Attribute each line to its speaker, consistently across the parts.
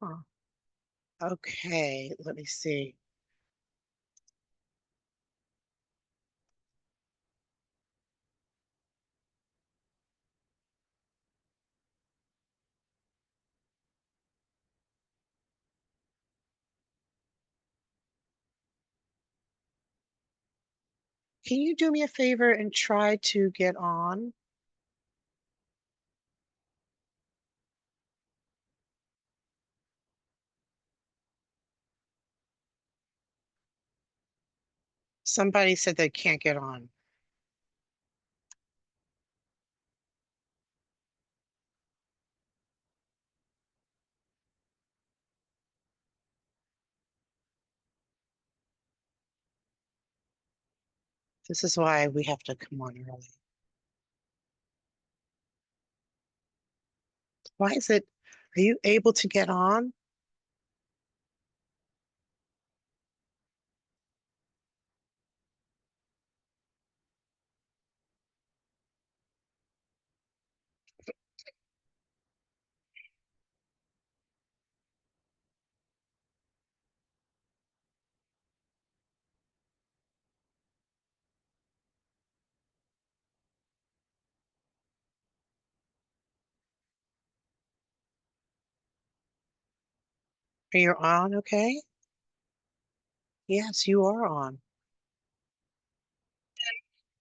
Speaker 1: Huh. Okay, let me see. Can you do me a favor and try to get on? Somebody said they can't get on. This is why we have to come on early. Why is it? Are you able to get on? Are you on? Okay. Yes, you are on.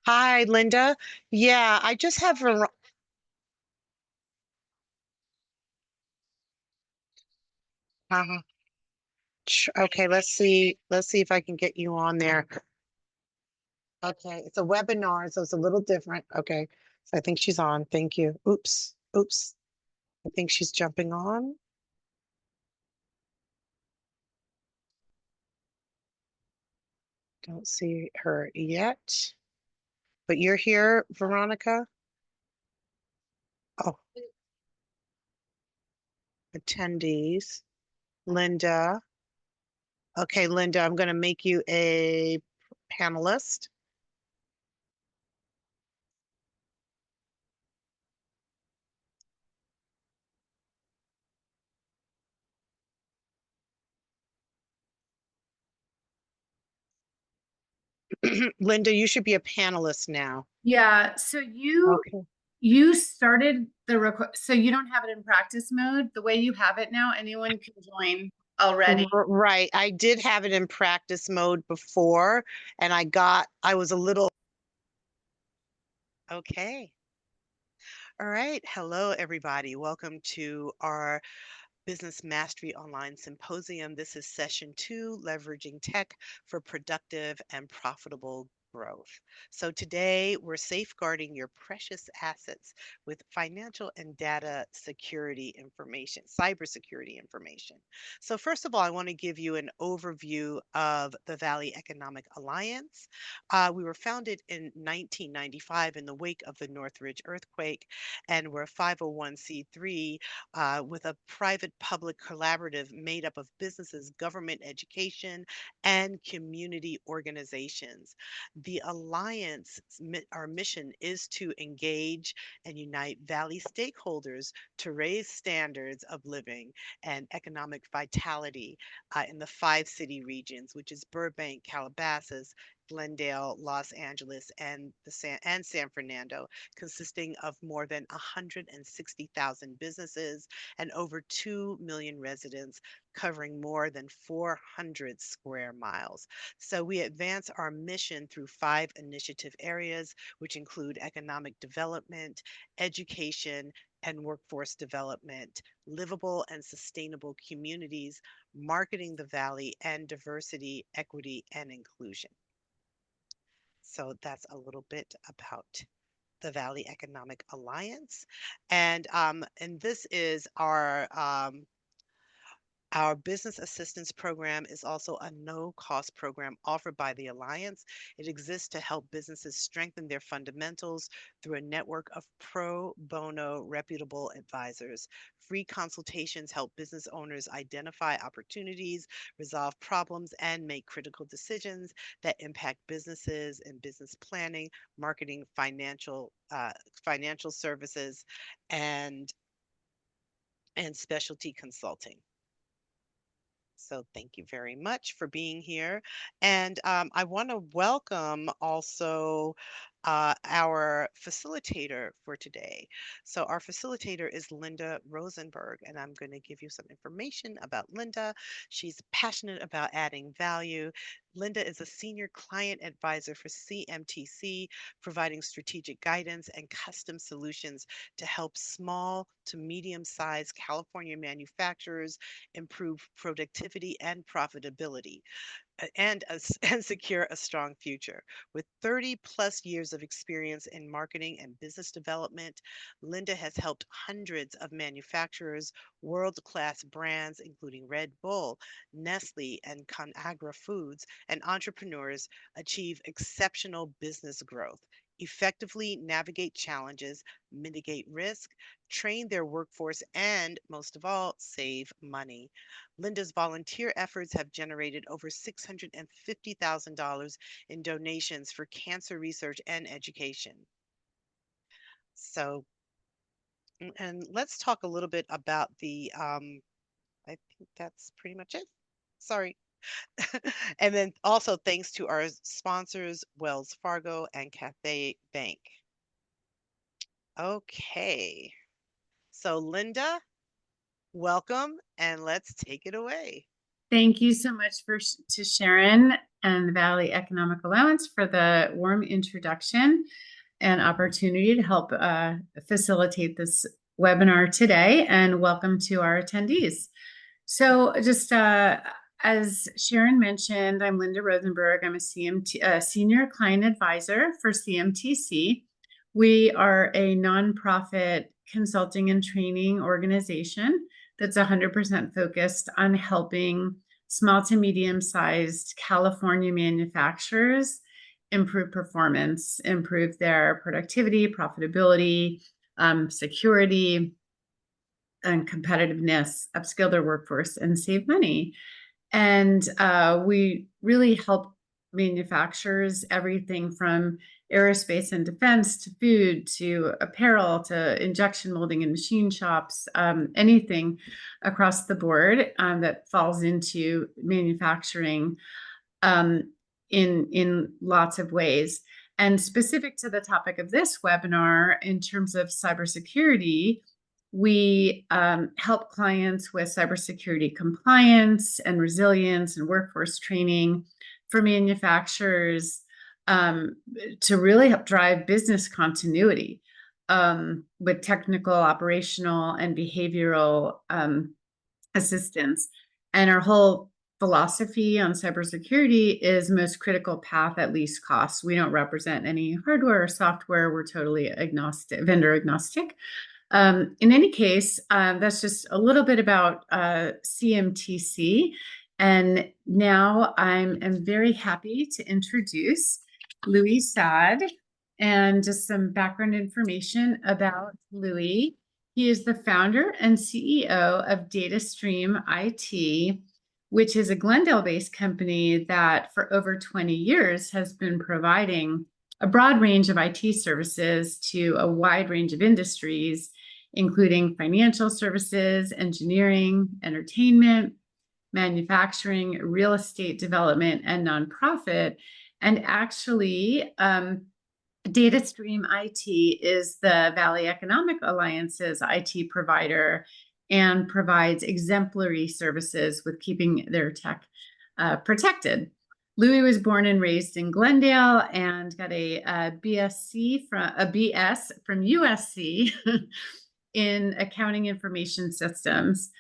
Speaker 1: Hi, Linda. Yeah, I just have okay, let's see. Let's see if I can get you on there. Okay, it's a webinar, so it's a little different. Okay, so I think she's on. Thank you. Oops, oops. I think she's jumping on. Don't see her yet. But you're here, Veronica? Oh, attendees. Linda. Okay, Linda, I'm going to make you a panelist. Linda, you should be a panelist now.
Speaker 2: Yeah, so you
Speaker 1: Okay.
Speaker 2: you started the record, so you don't have it in practice mode. The way you have it now, anyone can join already.
Speaker 1: Right. I did have it in practice mode before, and I was a little, okay. All right. Hello, everybody. Welcome to our Business Mastery Online Symposium. This is session 2, leveraging tech for productive and profitable growth. So today we're safeguarding your precious assets with financial and data security information, cybersecurity information. So first of all, I want to give you an overview of the Valley Economic Alliance. We were founded in 1995 in the wake of the Northridge earthquake, and we're a 501c3 with a private public collaborative made up of businesses, government, education, and community organizations. The Alliance, our mission is to engage and unite Valley stakeholders to raise standards of living and economic vitality in the 5 city regions, which is Burbank, Calabasas, Glendale, Los Angeles, and San Fernando, consisting of more than 160,000 businesses and over 2 million residents, covering more than 400 square miles. So we advance our mission through 5 initiative areas, which include economic development, education, and workforce development, livable and sustainable communities, marketing the Valley, and diversity, equity, and inclusion. So that's a little bit about the Valley Economic Alliance. And this is our business assistance program is also a no-cost program offered by the Alliance. It exists to help businesses strengthen their fundamentals through a network of pro bono reputable advisors. Free consultations help business owners identify opportunities, resolve problems, and make critical decisions that impact businesses in business planning, marketing, financial services, and specialty consulting. So thank you very much for being here. And I want to welcome also our facilitator for today. So our facilitator is Linda Rosenberg, and I'm going to give you some information about Linda. She's passionate about adding value. Linda is a senior client advisor for CMTC, providing strategic guidance and custom solutions to help small to medium sized California manufacturers improve productivity and profitability and secure a strong future. With 30 plus years of experience in marketing and business development, Linda has helped hundreds of manufacturers, world-class brands including Red Bull, Nestle, and ConAgra Foods, and entrepreneurs achieve exceptional business growth. Effectively navigate challenges, mitigate risk, train their workforce, and most of all, save money. Linda's volunteer efforts have generated over $650,000 in donations for cancer research and education. So, and let's talk a little bit about I think that's pretty much it. Sorry. And then also thanks to our sponsors, Wells Fargo and Cathay Bank. Okay. So, Linda, welcome and let's take it away.
Speaker 2: Thank you so much to Sharon and the Valley Economic Allowance for the warm introduction and opportunity to help facilitate this webinar today, and welcome to our attendees. So just as Sharon mentioned, I'm Linda Rosenberg. I'm a senior client advisor for CMTC. We are a nonprofit consulting and training organization that's 100% focused on helping small to medium-sized California manufacturers improve performance, improve their productivity, profitability, security, and competitiveness, upskill their workforce, and save money. And we really help manufacturers, everything from aerospace and defense to food to apparel to injection molding and machine shops, anything across the board that falls into manufacturing in lots of ways. And specific to the topic of this webinar, in terms of cybersecurity, we help clients with cybersecurity compliance and resilience and workforce training for manufacturers to really help drive business continuity with technical, operational, and behavioral assistance. And our whole philosophy on cybersecurity is most critical path at least cost. We don't represent any hardware or software. We're totally agnostic, vendor agnostic. In any case, that's just a little bit about CMTC. And now I'm very happy to introduce Louie Sadd, and just some background information about Louie. He is the founder and CEO of Datastream IT, which is a Glendale-based company that for over 20 years has been providing a broad range of IT services to a wide range of industries, including financial services, engineering, entertainment, manufacturing, real estate development, and nonprofit. And actually, Datastream IT is the Valley Economic Alliance's IT provider and provides exemplary services with keeping their tech protected. Louie was born and raised in Glendale and got a BS from USC in accounting information systems.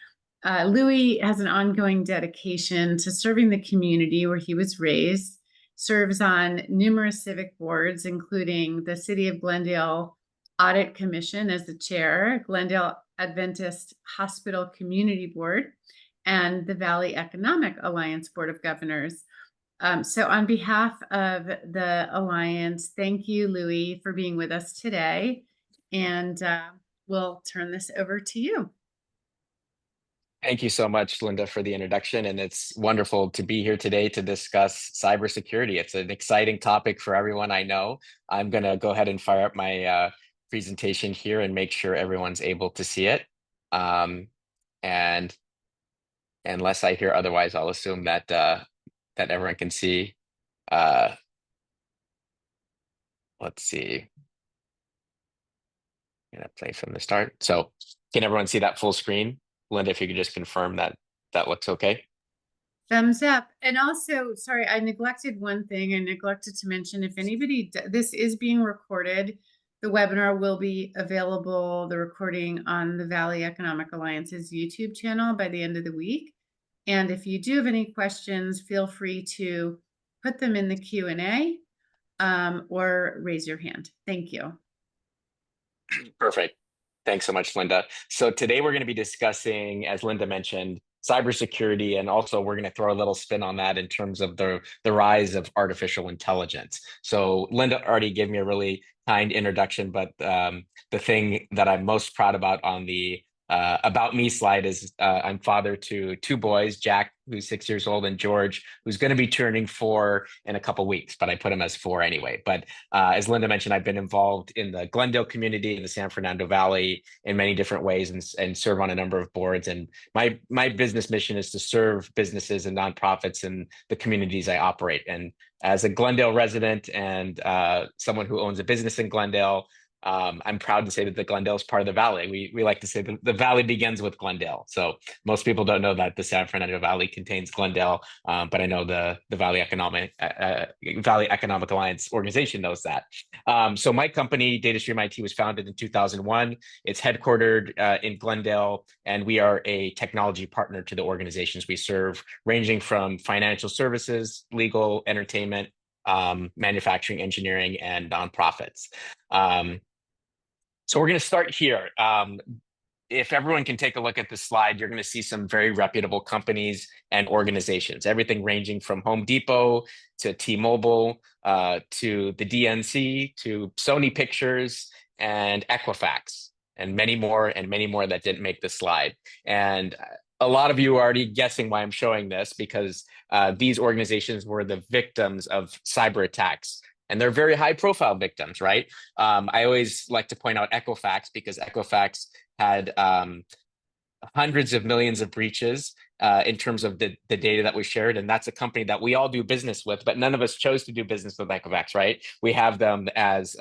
Speaker 2: Louie has an ongoing dedication to serving the community where he was raised, serves on numerous civic boards, including the City of Glendale Audit Commission as the chair, Glendale Adventist Hospital Community Board, and the Valley Economic Alliance Board of Governors. So on behalf of the Alliance, thank you, Louie, for being with us today. And we'll turn this over to you.
Speaker 3: Thank you so much, Linda, for the introduction. And it's wonderful to be here today to discuss cybersecurity. It's an exciting topic for everyone I know. I'm going to go ahead and fire up my presentation here and make sure everyone's able to see it. And Unless I hear otherwise, I'll assume that that everyone can see. Uh, let's see. I'm gonna play from the start. So can everyone see that full screen? Linda, if you could just confirm that that looks okay.
Speaker 2: Thumbs up. And also, sorry, I neglected one thing. I neglected to mention if anybody, this is being recorded. The webinar will be available, the recording on the Valley Economic Alliance's YouTube channel by the end of the week. And if you do have any questions, feel free to put them in the Q&A or raise your hand. Thank you.
Speaker 3: Perfect. Thanks so much, Linda. So today we're going to be discussing, as Linda mentioned, cybersecurity, and also we're going to throw a little spin on that in terms of the rise of artificial intelligence. So Linda already gave me a really kind introduction, but the thing that I'm most proud about on the about me slide is I'm father to two boys, Jack, who's 6 years old, and George, who's going to be turning 4 in a couple weeks, but I put him as 4 anyway. But as Linda mentioned, I've been involved in the Glendale community in the San Fernando Valley in many different ways, and serve on a number of boards. And my business mission is to serve businesses and nonprofits in the communities I operate. And as a Glendale resident and someone who owns a business in Glendale, I'm proud to say that the Glendale is part of the Valley. We like to say that the Valley begins with Glendale. So most people don't know that the San Fernando Valley contains Glendale, but I know the Valley Economic Alliance organization knows that. So my company, Datastream IT, was founded in 2001. It's headquartered in Glendale, and we are a technology partner to the organizations we serve, ranging from financial services, legal, entertainment, manufacturing, engineering, and nonprofits. So we're going to start here. If everyone can take a look at the slide, you're going to see some very reputable companies and organizations, everything ranging from Home Depot to T-Mobile, to the DNC, to Sony Pictures and Equifax, and many more that didn't make the slide. And a lot of you are already guessing why I'm showing this, because these organizations were the victims of cyber attacks. And they're very high profile victims, right? I always like to point out Equifax, because Equifax had hundreds of millions of breaches in terms of the data that was shared. And that's a company that we all do business with, but none of us chose to do business with Equifax, right? We have them as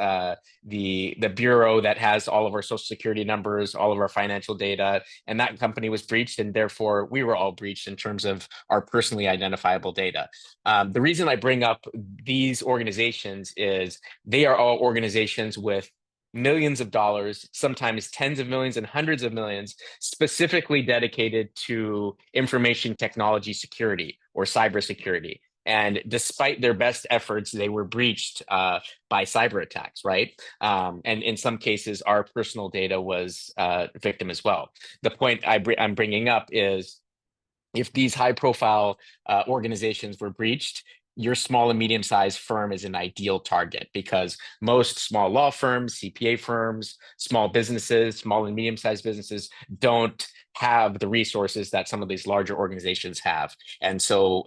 Speaker 3: the bureau that has all of our social security numbers, all of our financial data, and that company was breached, and therefore we were all breached in terms of our personally identifiable data. The reason I bring up these organizations is they are all organizations with millions of dollars, sometimes tens of millions and hundreds of millions, specifically dedicated to information technology security or cybersecurity. And despite their best efforts, they were breached by cyber attacks, right? And in some cases, our personal data was a victim as well. The point I'm bringing up is, if these high-profile organizations were breached, your small and medium-sized firm is an ideal target, because most small law firms, CPA firms, small businesses, small and medium-sized businesses don't have the resources that some of these larger organizations have. And so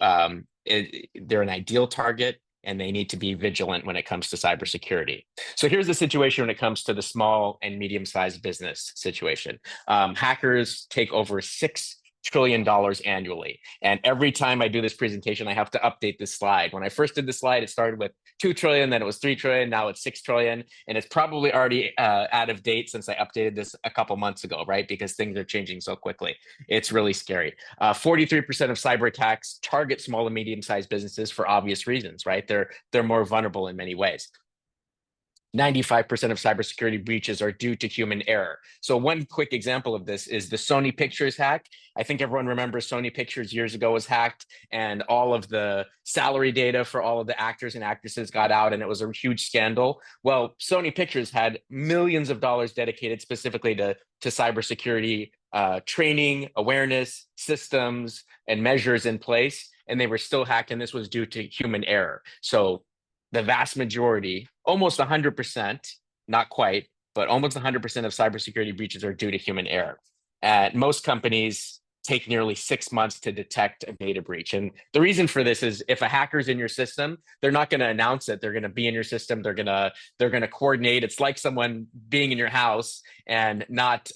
Speaker 3: they're an ideal target, and they need to be vigilant when it comes to cybersecurity. So here's the situation when it comes to the small and medium-sized business situation. Hackers take over $6 trillion annually. And every time I do this presentation, I have to update this slide. When I first did the slide, it started with 2 trillion, then it was 3 trillion, now it's 6 trillion. And it's probably already out of date since I updated this a couple months ago, right? Because things are changing so quickly. It's really scary. 43% of cyber attacks target small and medium-sized businesses for obvious reasons, right? They're more vulnerable in many ways. 95% of cybersecurity breaches are due to human error. So one quick example of this is the Sony Pictures hack. I think everyone remembers Sony Pictures years ago was hacked, and all of the salary data for all of the actors and actresses got out, and it was a huge scandal. Well, Sony Pictures had millions of dollars dedicated specifically to cybersecurity training, awareness, systems, and measures in place, and they were still hacked, and this was due to human error. So the vast majority, almost 100%, not quite, but almost 100% of cybersecurity breaches are due to human error. And most companies take nearly 6 months to detect a data breach. And the reason for this is, if a hacker's in your system, they're not going to announce it. They're going to be in your system. They're going to coordinate. It's like someone being in your house and not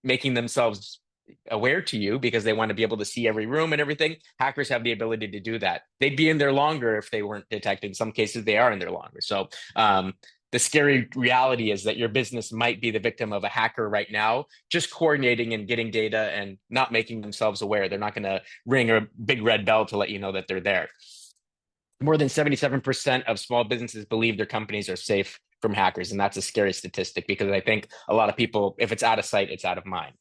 Speaker 3: making themselves aware to you because they want to be able to see every room and everything. Hackers have the ability to do that. They'd be in there longer if they weren't detected. In some cases, they are in there longer. So the scary reality is that your business might be the victim of a hacker right now, just coordinating and getting data and not making themselves aware. They're not going to ring a big red bell to let you know that they're there. More than 77% of small businesses believe their companies are safe from hackers. And that's a scary statistic because I think a lot of people, if it's out of sight, it's out of mind.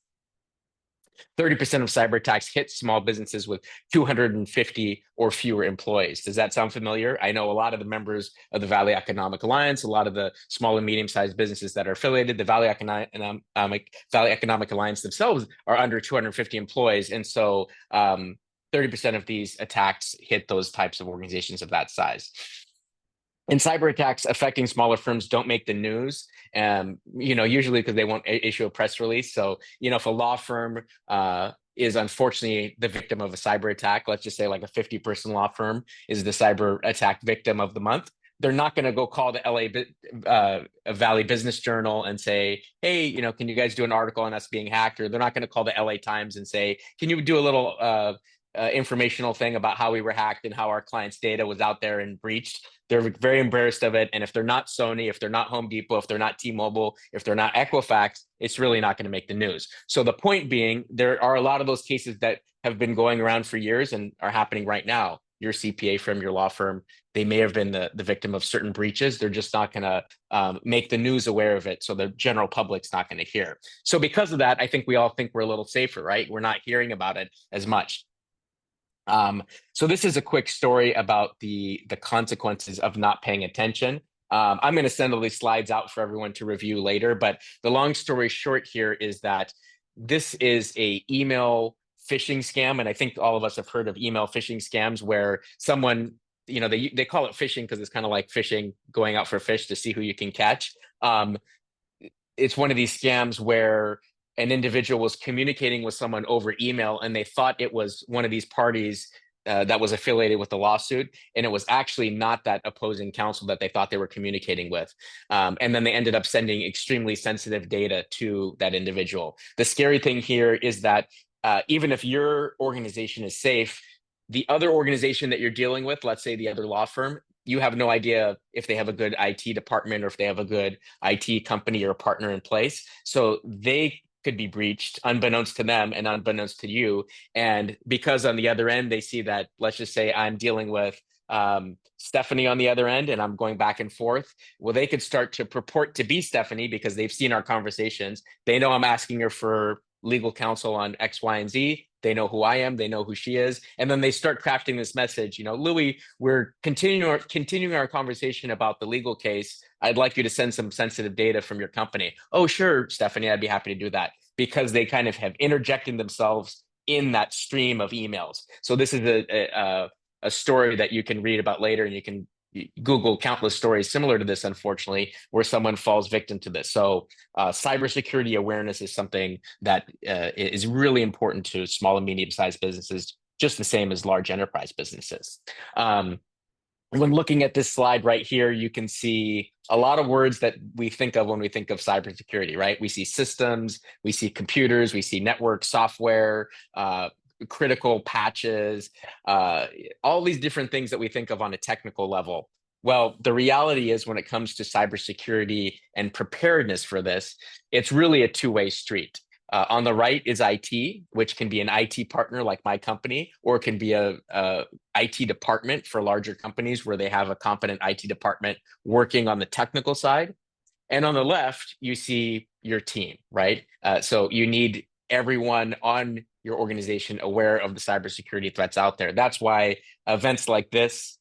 Speaker 3: 30% of cyber attacks hit small businesses with 250 or fewer employees. Does that sound familiar? I know a lot of the members of the Valley Economic Alliance, a lot of the small and medium-sized businesses that are affiliated, the Valley Economic Alliance themselves are under 250 employees. And so 30% of these attacks hit those types of organizations of that size. And cyber attacks affecting smaller firms don't make the news, usually because they won't issue a press release. So, if a law firm is unfortunately the victim of a cyber attack, let's just say like a 50-person law firm is the cyber attack victim of the month, they're not going to go call the Valley Business Journal and say, hey, can you guys do an article on us being hacked? Or they're not going to call the LA Times and say, can you do a little informational thing about how we were hacked and how our clients' data was out there and breached. They're very embarrassed of it. And if they're not Sony, if they're not Home Depot, if they're not T-Mobile, if they're not Equifax, it's really not going to make the news. So the point being, there are a lot of those cases that have been going around for years and are happening right now. Your CPA firm, your law firm, they may have been the victim of certain breaches. They're just not going to make the news aware of it. So the general public's not going to hear. So because of that, I think we all think we're a little safer, right? We're not hearing about it as much. So this is a quick story about the consequences of not paying attention. I'm going to send all these slides out for everyone to review later, but the long story short here is that this is a email phishing scam, and I think all of us have heard of email phishing scams where someone, they call it phishing because it's kind of like fishing, going out for fish to see who you can catch. It's one of these scams where an individual was communicating with someone over email and they thought it was one of these parties that was affiliated with the lawsuit. And it was actually not that opposing counsel that they thought they were communicating with. And then they ended up sending extremely sensitive data to that individual. The scary thing here is that even if your organization is safe, the other organization that you're dealing with, let's say the other law firm, you have no idea if they have a good IT department or if they have a good IT company or a partner in place. So they could be breached unbeknownst to them and unbeknownst to you. And because on the other end, they see that, let's just say I'm dealing with Stephanie on the other end and I'm going back and forth. Well, they could start to purport to be Stephanie because they've seen our conversations. They know I'm asking her for legal counsel on X, Y, and Z. They know who I am. They know who she is. And then they start crafting this message, Louie, we're continuing our conversation about the legal case. I'd like you to send some sensitive data from your company. Oh, sure, Stephanie, I'd be happy to do that, because they kind of have interjected themselves in that stream of emails. So this is a story that you can read about later, and you can Google countless stories similar to this, unfortunately, where someone falls victim to this. So cybersecurity awareness is something that is really important to small and medium-sized businesses, just the same as large enterprise businesses. When looking at this slide right here, you can see a lot of words that we think of when we think of cybersecurity, right? We see systems, we see computers, we see network software, critical patches, all these different things that we think of on a technical level. Well, the reality is when it comes to cybersecurity and preparedness for this, it's really a two-way street. On the right is IT, which can be an IT partner like my company, or it can be a IT department for larger companies where they have a competent IT department working on the technical side. And on the left, you see your team, right? So you need everyone on your organization aware of the cybersecurity threats out there. That's why events like this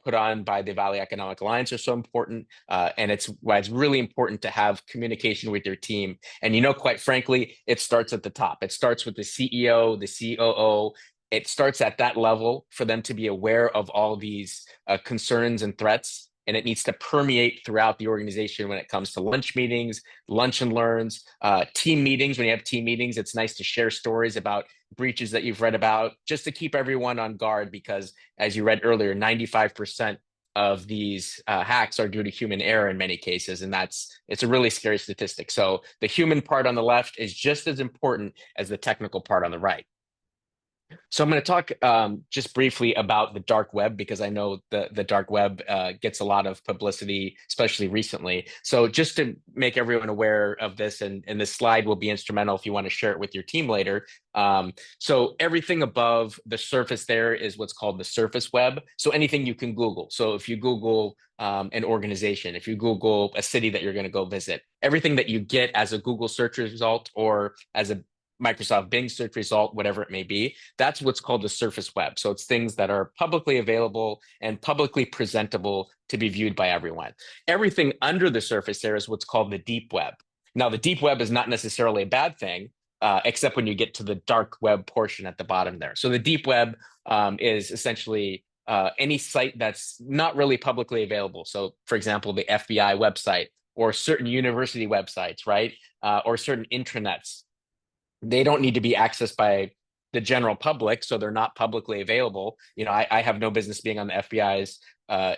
Speaker 3: put on by the Valley Economic Alliance are so important. And it's why it's really important to have communication with your team. And, quite frankly, it starts at the top. It starts with the CEO, the COO. It starts at that level for them to be aware of all these concerns and threats. And it needs to permeate throughout the organization when it comes to lunch meetings, lunch and learns, team meetings. When you have team meetings, it's nice to share stories about breaches that you've read about, just to keep everyone on guard, because as you read earlier, 95% of these hacks are due to human error in many cases, and it's a really scary statistic. So the human part on the left is just as important as the technical part on the right. So I'm going to talk just briefly about the dark web, because I know the dark web gets a lot of publicity, especially recently. So just to make everyone aware of this, and this slide will be instrumental if you want to share it with your team later. So everything above the surface there is what's called the surface web. So anything you can Google. So if you Google an organization, if you Google a city that you're going to go visit, everything that you get as a Google search result or as a Microsoft Bing search result, whatever it may be, that's what's called the surface web. So it's things that are publicly available and publicly presentable to be viewed by everyone. Everything under the surface there is what's called the deep web. Now, the deep web is not necessarily a bad thing, except when you get to the dark web portion at the bottom there. So the deep web is essentially any site that's not really publicly available. So, for example, the FBI website or certain university websites, right? Or certain intranets. They don't need to be accessed by the general public, so they're not publicly available. I have no business being on the FBI's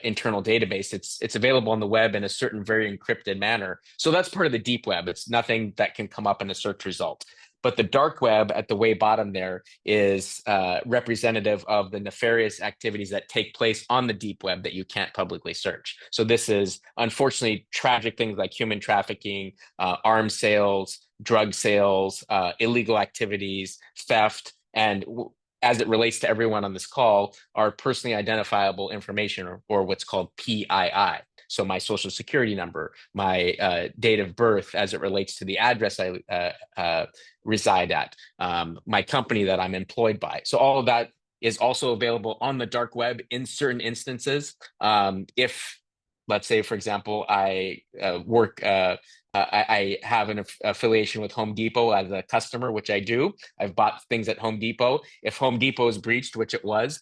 Speaker 3: internal database. It's available on the web in a certain very encrypted manner. So that's part of the deep web. It's nothing that can come up in a search result. But the dark web at the way bottom there is representative of the nefarious activities that take place on the deep web that you can't publicly search. So this is unfortunately tragic things like human trafficking, arms sales, drug sales, illegal activities, theft, and as it relates to everyone on this call, are personally identifiable information, or what's called PII. So my social security number, my date of birth as it relates to the address I reside at, my company that I'm employed by. So all of that is also available on the dark web in certain instances. If, let's say, for example, I I have an affiliation with Home Depot as a customer, which I do. I've bought things at Home Depot. If Home Depot is breached, which it was,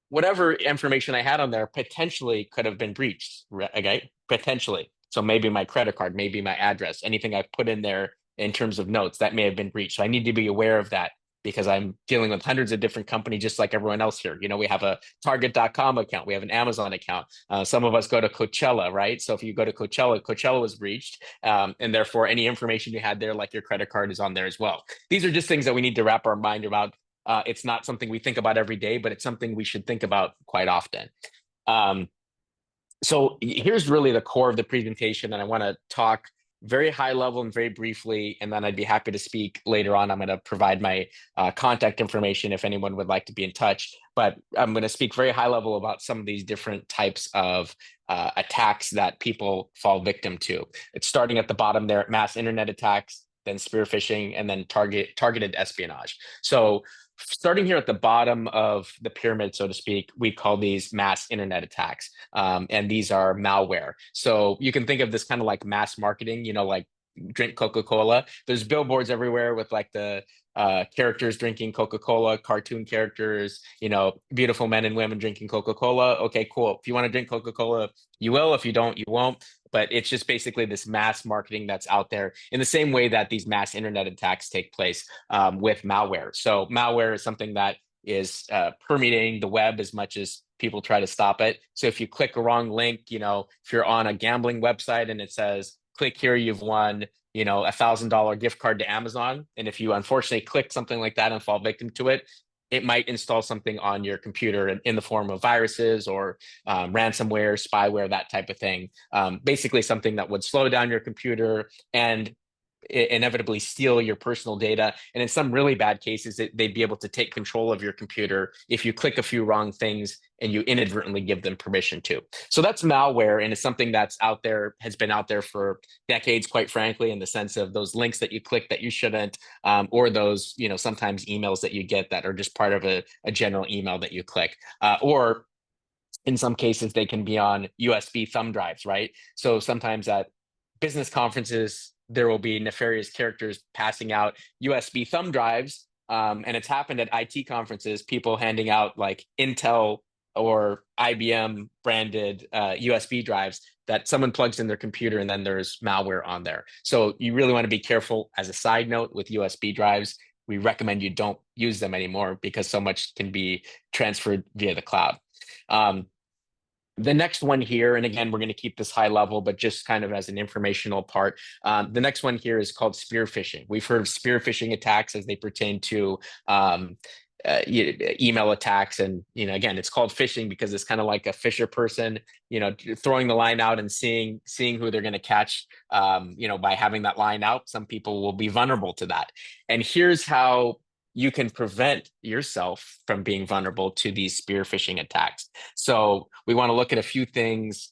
Speaker 3: whatever information I had on there potentially could have been breached, okay? Potentially. So maybe my credit card, maybe my address, anything I put in there in terms of notes, that may have been breached. So I need to be aware of that, because I'm dealing with hundreds of different companies, just like everyone else here. We have a Target.com account, we have an Amazon account. Some of us go to Coachella, right? So if you go to Coachella, Coachella was breached, and therefore any information you had there, like your credit card, is on there as well. These are just things that we need to wrap our mind around. It's not something we think about every day, but it's something we should think about quite often. So here's really the core of the presentation, and I want to talk very high level and very briefly, and then I'd be happy to speak later on. I'm going to provide my contact information if anyone would like to be in touch, but I'm going to speak very high level about some of these different types of attacks that people fall victim to. It's starting at the bottom there, mass internet attacks, then spear phishing, and then targeted espionage. So starting here at the bottom of the pyramid, so to speak, we call these mass internet attacks. And these are malware. So you can think of this kind of like mass marketing, like drink Coca-Cola. There's billboards everywhere with like the characters drinking Coca-Cola, cartoon characters, beautiful men and women drinking Coca-Cola. Okay, cool. If you want to drink Coca-Cola, you will. If you don't, you won't. But it's just basically this mass marketing that's out there, in the same way that these mass internet attacks take place with malware. So malware is something that is permeating the web as much as people try to stop it. So if you click a wrong link, if you're on a gambling website and it says, click here, you've won, $1,000 gift card to Amazon. And if you unfortunately click something like that and fall victim to it, it might install something on your computer in the form of viruses or ransomware, spyware, that type of thing. Basically something that would slow down your computer and inevitably steal your personal data. And in some really bad cases, they'd be able to take control of your computer if you click a few wrong things and you inadvertently give them permission to. So that's malware, and it's something that's out there, has been out there for decades, quite frankly, in the sense of those links that you click that you shouldn't, or those, sometimes emails that you get that are just part of a general email that you click, or in some cases, they can be on USB thumb drives, right? So sometimes at business conferences, there will be nefarious characters passing out USB thumb drives. And it's happened at IT conferences, people handing out like Intel or IBM branded USB drives that someone plugs in their computer, and then there's malware on there. So you really want to be careful. As a side note, with USB drives, we recommend you don't use them anymore because so much can be transferred via the cloud. The next one here, and again, we're going to keep this high level, but just kind of as an informational part. The next one here is called spear phishing. We've heard of spear phishing attacks as they pertain to email attacks, and again, it's called phishing because it's kind of like a fisher person, throwing the line out and seeing who they're going to catch. By having that line out, some people will be vulnerable to that. And here's how you can prevent yourself from being vulnerable to these spear phishing attacks. So we want to look at a few things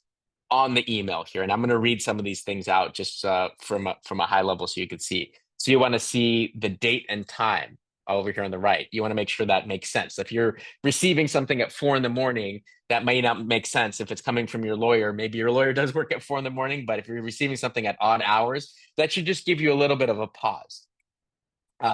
Speaker 3: on the email here, and I'm going to read some of these things out just from a high level so you can see. So you want to see the date and time over here on the right. You want to make sure that makes sense. If you're receiving something at 4 a.m, that may not make sense if it's coming from your lawyer. Maybe your lawyer does work at 4 a.m, but if you're receiving something at odd hours, that should just give you a little bit of a pause.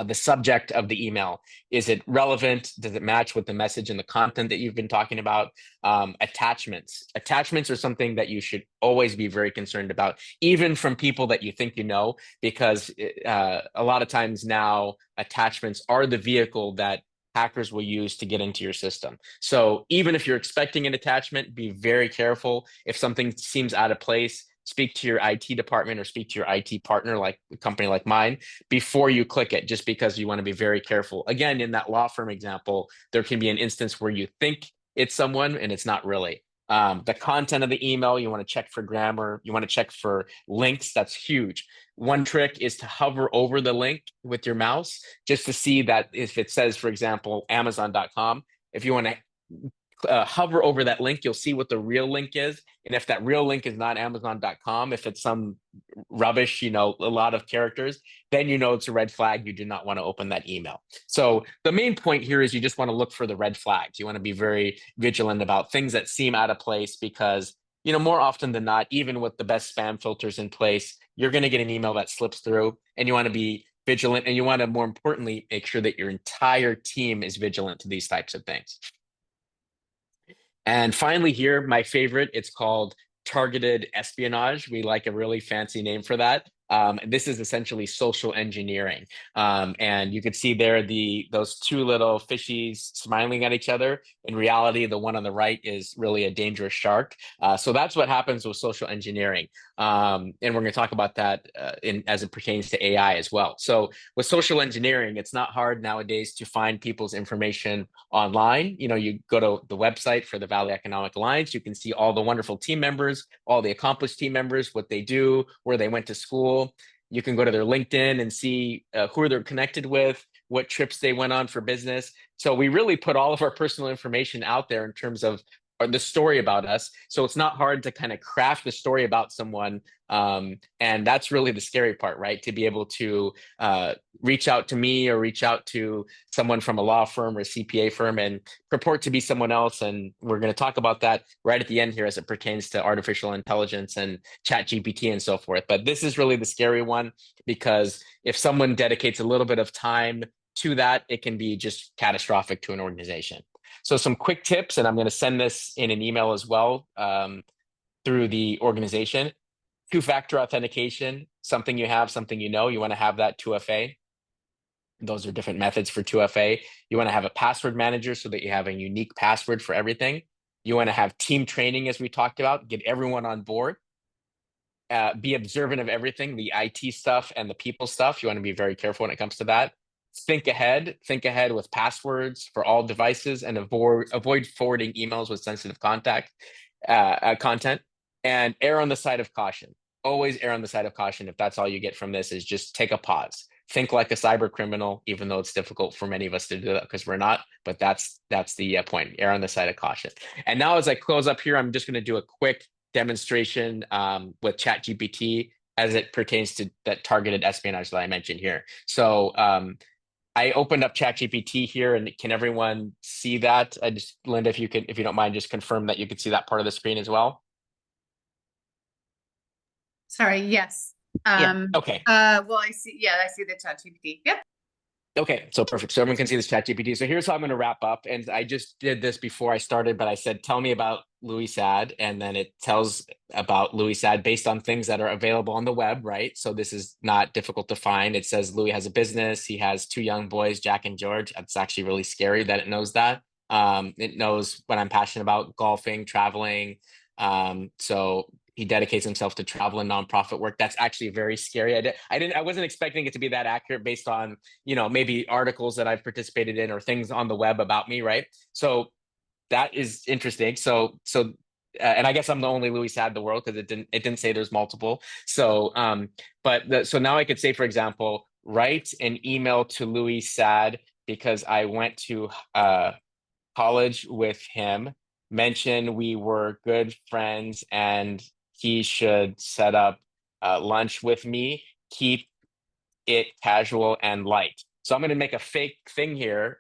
Speaker 3: The subject of the email. Is it relevant? Does it match with the message and the content that you've been talking about? Attachments. Attachments are something that you should always be very concerned about, even from people that you think you know, because a lot of times now attachments are the vehicle that hackers will use to get into your system. So even if you're expecting an attachment, be very careful. If something seems out of place, speak to your IT department or speak to your IT partner, like a company like mine, before you click it, just because you want to be very careful. Again, in that law firm example, there can be an instance where you think it's someone and it's not really. The content of the email, you want to check for grammar. You want to check for links. That's huge. One trick is to hover over the link with your mouse just to see that if it says, for example, Amazon.com, if you want to hover over that link, you'll see what the real link is. And if that real link is not Amazon.com, if it's some rubbish, a lot of characters, then it's a red flag. You do not want to open that email. So the main point here is you just want to look for the red flags. You want to be very vigilant about things that seem out of place because, more often than not, even with the best spam filters in place, you're going to get an email that slips through, and you want to be vigilant, and you want to, more importantly, make sure that your entire team is vigilant to these types of things. And finally here, my favorite, it's called targeted espionage. We like a really fancy name for that. This is essentially social engineering. And you can see there those two little fishies smiling at each other. In reality, the one on the right is really a dangerous shark. So that's what happens with social engineering. And we're going to talk about that as it pertains to AI as well. So with social engineering, it's not hard nowadays to find people's information online. You go to the website for the Valley Economic Alliance, you can see all the wonderful team members, all the accomplished team members, what they do, where they went to school. You can go to their LinkedIn and see who they're connected with, what trips they went on for business. So we really put all of our personal information out there in terms of the story about us. So it's not hard to kind of craft the story about someone. And that's really the scary part, right? To be able to reach out to me or reach out to someone from a law firm or a CPA firm and purport to be someone else. And we're going to talk about that right at the end here as it pertains to artificial intelligence and ChatGPT and so forth. But this is really the scary one, because if someone dedicates a little bit of time to that, it can be just catastrophic to an organization. So some quick tips, and I'm going to send this in an email as well through the organization. Two-factor authentication, something you have, something you know, you want to have that 2FA. Those are different methods for 2FA. You want to have a password manager so that you have a unique password for everything. You want to have team training, as we talked about, get everyone on board. Be observant of everything, the IT stuff and the people stuff. You want to be very careful when it comes to that. Think ahead with passwords for all devices, and avoid forwarding emails with sensitive content, and err on the side of caution. Always err on the side of caution. If that's all you get from this, is just take a pause. Think like a cyber criminal, even though it's difficult for many of us to do that because we're not, but that's the point. Err on the side of caution. And now as I close up here, I'm just going to do a quick demonstration with ChatGPT as it pertains to that targeted espionage that I mentioned here. So I opened up ChatGPT here, and can everyone see that? Linda, if you don't mind, just confirm that you could see that part of the screen as well.
Speaker 2: Sorry, yes.
Speaker 3: Okay.
Speaker 2: Well, I see the ChatGPT. Yep.
Speaker 3: Okay, so perfect. So everyone can see this ChatGPT. So here's how I'm going to wrap up. And I just did this before I started, but I said, tell me about Louie Sadd. And then it tells about Louie Sadd based on things that are available on the web, right? So this is not difficult to find. It says Louie has a business. He has 2 young boys, Jack and George. It's actually really scary that it knows that. It knows what I'm passionate about: golfing, traveling. So he dedicates himself to travel and nonprofit work. That's actually very scary. I wasn't expecting it to be that accurate based on, maybe articles that I've participated in or things on the web about me, right? So that is interesting. And I guess I'm the only Louie Sadd in the world, because it didn't say there's multiple. So so now I could say, for example, write an email to Louie Sadd because I went to college with him, mention we were good friends and he should set up lunch with me, keep it casual and light. So I'm going to make a fake thing here,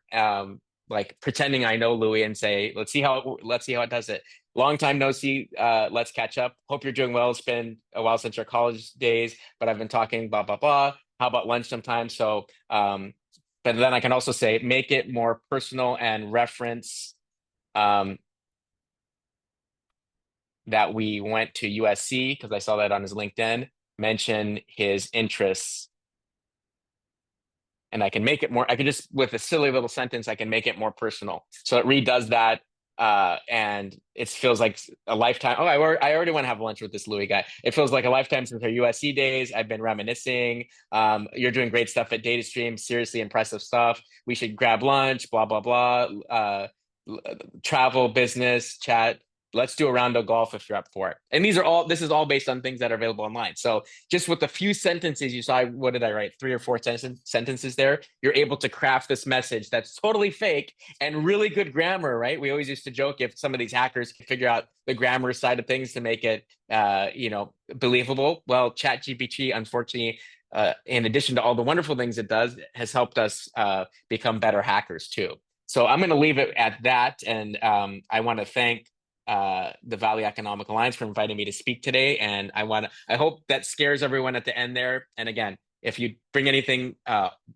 Speaker 3: like pretending I know Louie, and say, let's see how it does it. Long time no see. Let's catch up. Hope you're doing well. It's been a while since your college days, but I've been talking blah blah blah. How about lunch sometime? So, but then I can also say, make it more personal and reference um, that we went to USC, because I saw that on his LinkedIn. Mention his interests, and I can make it more. I can just, with a silly little sentence, I can make it more personal. So it redoes that, and it feels like a lifetime. Oh, I already want to have lunch with this Louie guy. It feels like a lifetime since our USC days. I've been reminiscing. You're doing great stuff at Datastream. Seriously impressive stuff. We should grab lunch. Blah blah blah. Travel, business, chat. Let's do a round of golf if you're up for it. And this is all based on things that are available online. So just with a few sentences, you saw, what did I write? 3 or 4 sentences there. You're able to craft this message that's totally fake and really good grammar, right? We always used to joke if some of these hackers could figure out the grammar side of things to make it, believable. Well, ChatGPT, unfortunately, in addition to all the wonderful things it does, has helped us become better hackers too. So I'm going to leave it at that. And I want to thank the Valley Economic Alliance for inviting me to speak today. And I hope that scares everyone at the end there. And again, if you bring anything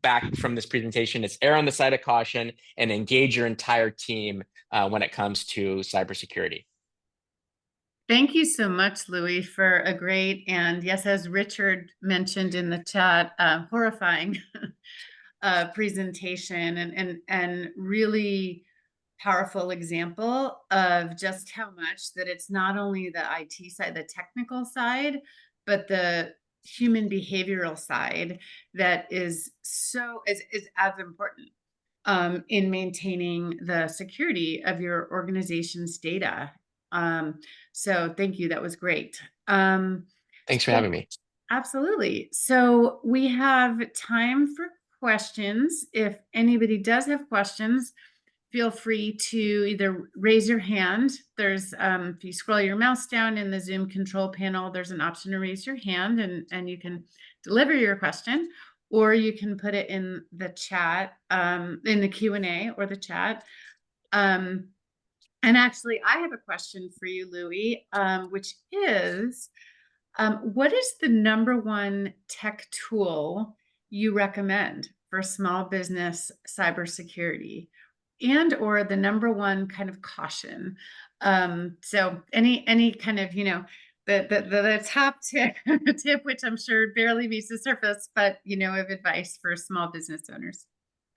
Speaker 3: back from this presentation, it's err on the side of caution and engage your entire team when it comes to cybersecurity.
Speaker 2: Thank you so much, Louie, for a great, and yes, as Richard mentioned in the chat, horrifying presentation, and really powerful example of just how much that it's not only the IT side, the technical side, but the human behavioral side that is as important in maintaining the security of your organization's data. So thank you. That was great.
Speaker 3: Thanks for
Speaker 2: So
Speaker 3: having me.
Speaker 2: absolutely. So we have time for questions. If anybody does have questions, feel free to either raise your hand. There's, if you scroll your mouse down in the Zoom control panel, there's an option to raise your hand, and you can deliver your question, or you can put it in the chat, in the Q&A or the chat. And actually, I have a question for you, Louie, which is, what is the #1 tech tool you recommend for small business cybersecurity, and or the #1 kind of caution? So any kind of, the top tip, tip, which I'm sure barely meets the surface, but of advice for small business owners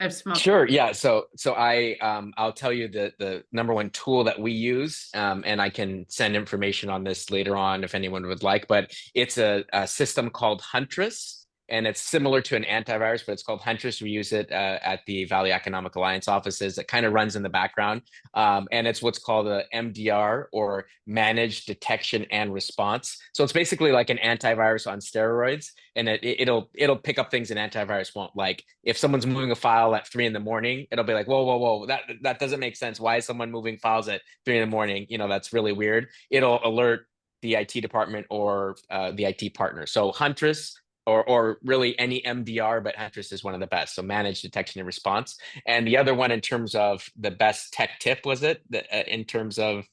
Speaker 2: of small.
Speaker 3: Sure. Yeah. So I'll tell you the #1 tool that we use, and I can send information on this later on if anyone would like. But it's a system called Huntress, and it's similar to an antivirus, but it's called Huntress. We use it at the Valley Economic Alliance offices. It kind of runs in the background, and it's what's called a MDR, or Managed Detection and Response. So it's basically like an antivirus on steroids, and it'll pick up things an antivirus won't. Like if someone's moving a file at 3 a.m, it'll be like, whoa, whoa, whoa, that doesn't make sense. Why is someone moving files at 3 a.m? That's really weird. It'll alert the IT department or the IT partner. So Huntress, or really any MDR, but Huntress is one of the best. So Managed Detection and Response. And the other one, in terms of the best tech tip, was it in terms of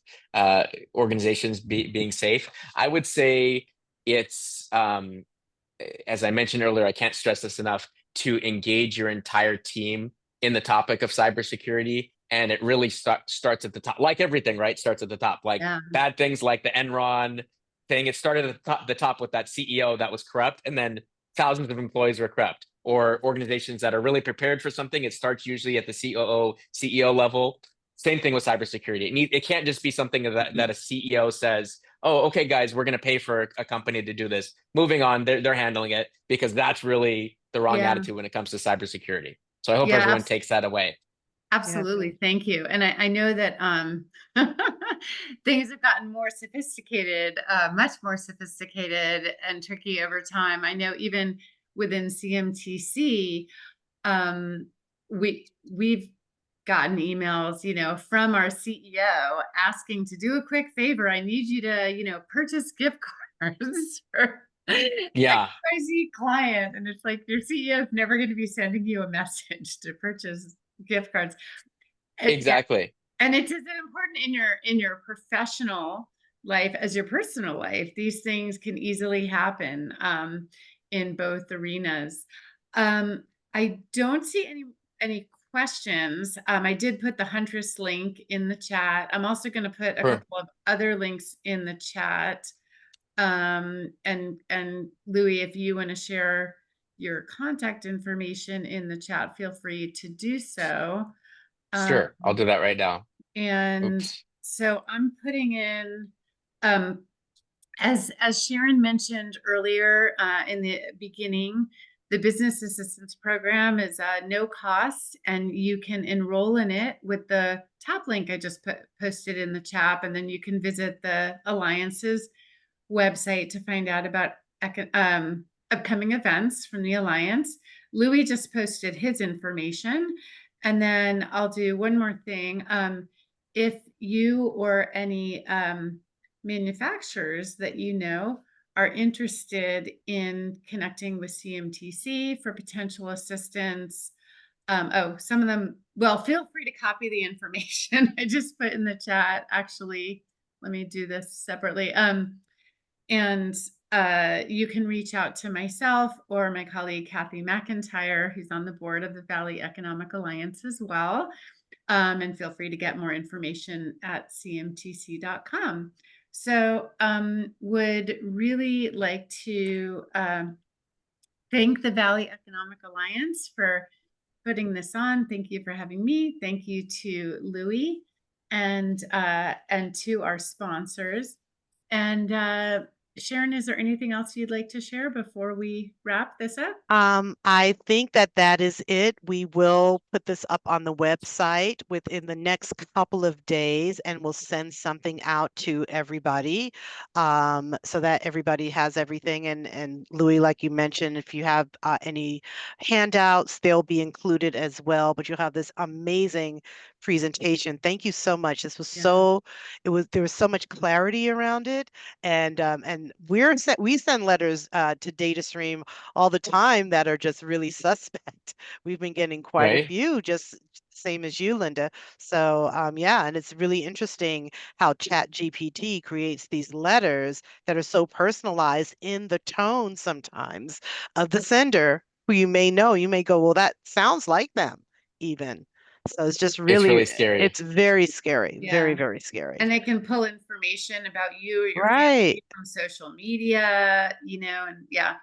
Speaker 3: organizations being safe? I would say it's, as I mentioned earlier, I can't stress this enough, to engage your entire team in the topic of cybersecurity. And it really starts at the top, like everything, right? Starts at the top. Like bad things like the Enron thing, it started at the top with that CEO that was corrupt, and then thousands of employees were corrupt. Or organizations that are really prepared for something, it starts usually at the COO, CEO level. Same thing with cybersecurity. It can't just be something that a CEO says, "Oh, okay, guys, we're going to pay for a company to do this." Moving on, they're handling it, because that's really the wrong
Speaker 2: Yeah.
Speaker 3: attitude when it comes to cybersecurity. So I hope
Speaker 2: Yeah,
Speaker 3: everyone takes that away.
Speaker 1: Yeah.
Speaker 2: absolutely. Thank you. And I know that things have gotten more sophisticated, much more sophisticated and tricky over time. I know even within CMTC, um, we've gotten emails, from our CEO asking to do a quick favor. I need you to, purchase gift cards for
Speaker 3: Yeah,
Speaker 2: XYZ client. And it's like your CEO is never going to be sending you a message to purchase gift cards. Yeah,
Speaker 3: exactly.
Speaker 2: and it's as important in your professional life as your personal life. These things can easily happen in both arenas. um, I don't see any questions. I did put the Huntress link in the chat. I'm also going to put a
Speaker 3: Sure.
Speaker 2: couple of other links in the chat. And Louie, if you want to share your contact information in the chat, feel free to do so. um,
Speaker 3: Sure. I'll do that right now.
Speaker 2: and
Speaker 3: Oops.
Speaker 2: so I'm putting in, um, as Sharon mentioned earlier, in the beginning, the Business Assistance Program is no cost, and you can enroll in it with the top link I just posted in the chat, and then you can visit the Alliance's website to find out about upcoming events from the Alliance. Louie just posted his information. And then I'll do one more thing. If you or any manufacturers that you know are interested in connecting with CMTC for potential assistance, some of them, well, feel free to copy the information I just put in the chat. Actually, let me do this separately. And you can reach out to myself or my colleague, Kathy McIntyre, who's on the board of the Valley Economic Alliance as well. And feel free to get more information at cmtc.com. So would really like to thank the Valley Economic Alliance for putting this on. Thank you for having me. Thank you to Louie and to our sponsors. And Sharon, is there anything else you'd like to share before we wrap this up?
Speaker 1: I think that is it. We will put this up on the website within the next couple of days, and we'll send something out to everybody, so that everybody has everything. And Louis, like you mentioned, if you have any handouts, they'll be included as well. But you'll have this amazing presentation. Thank you so much. This was
Speaker 2: Yeah.
Speaker 1: there was so much clarity around it, and we send letters to DataStream all the time that are just really suspect. We've been getting quite a
Speaker 3: Right.
Speaker 1: few, just same as you, Linda. So yeah, and it's really interesting how ChatGPT creates these letters that are so personalized in the tone sometimes of the sender, who you may know. You may go, well, that sounds like them, even. So it's just
Speaker 3: It's
Speaker 1: really,
Speaker 3: really scary.
Speaker 1: it's very scary, very,
Speaker 2: Yeah.
Speaker 1: very scary.
Speaker 2: And they can pull information about you or your
Speaker 1: Right.
Speaker 2: family from social media, and yeah.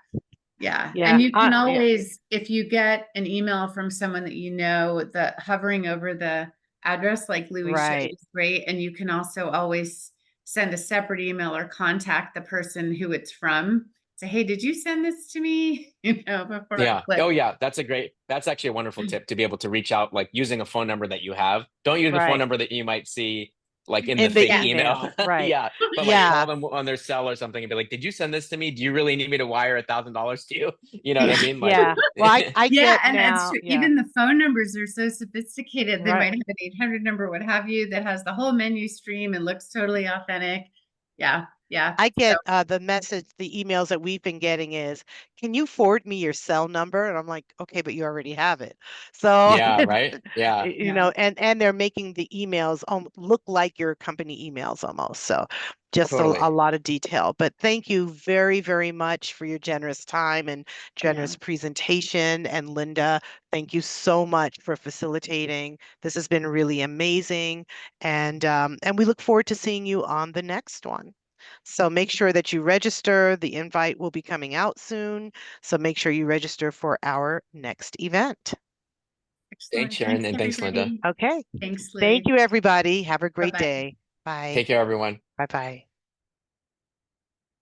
Speaker 2: Yeah.
Speaker 1: Yeah.
Speaker 2: And you can
Speaker 1: Yeah.
Speaker 2: always, if you get an email from someone that the hovering over the address, like Louis showed,
Speaker 1: Right.
Speaker 2: is great. And you can also always send a separate email or contact the person who it's from. Say, hey, did you send this to me? Before I
Speaker 3: Yeah.
Speaker 2: click.
Speaker 3: Oh, yeah. That's actually a wonderful tip, to be able to reach out, like using a phone number that you have. Don't use the phone
Speaker 1: Right.
Speaker 3: number that you might see like in the
Speaker 1: In the
Speaker 3: fake
Speaker 2: Yeah.
Speaker 3: email.
Speaker 1: email. Right.
Speaker 3: Yeah. But like call
Speaker 1: Yeah.
Speaker 3: them on their cell or something and be like, "Did you send this to me? Do you really need me to wire $1,000 to you?" You know what I
Speaker 2: Yeah.
Speaker 3: mean? Like,
Speaker 1: Yeah. Well, I
Speaker 2: Yeah,
Speaker 1: get
Speaker 2: and it's
Speaker 1: now,
Speaker 2: true.
Speaker 1: yeah.
Speaker 2: Even the phone numbers are so sophisticated. They
Speaker 1: Right.
Speaker 2: might have an 800 number, what have you, that has the whole menu stream and looks totally authentic. Yeah, yeah.
Speaker 1: I
Speaker 2: So
Speaker 1: get the emails that we've been getting is, can you forward me your cell number? And I'm like, okay, but you already have it. So,
Speaker 3: yeah, right. Yeah.
Speaker 2: yeah,
Speaker 1: and they're making the emails look like your company emails almost. So just a
Speaker 3: Totally.
Speaker 1: lot of detail. But thank you very, very much for your generous time and
Speaker 2: yeah.
Speaker 1: generous presentation. And Linda, thank you so much for facilitating. This has been really amazing. And we look forward to seeing you on the next one. So make sure that you register. The invite will be coming out soon. So make sure you register for our next event.
Speaker 3: Thanks,
Speaker 2: Excellent.
Speaker 3: Sharon, and thanks, Linda.
Speaker 2: Everybody.
Speaker 1: Okay.
Speaker 2: Thanks, Lou.
Speaker 1: Thank you, everybody. Have a great
Speaker 2: Bye-bye.
Speaker 1: day. Bye.
Speaker 3: Take care, everyone.
Speaker 1: Bye-bye.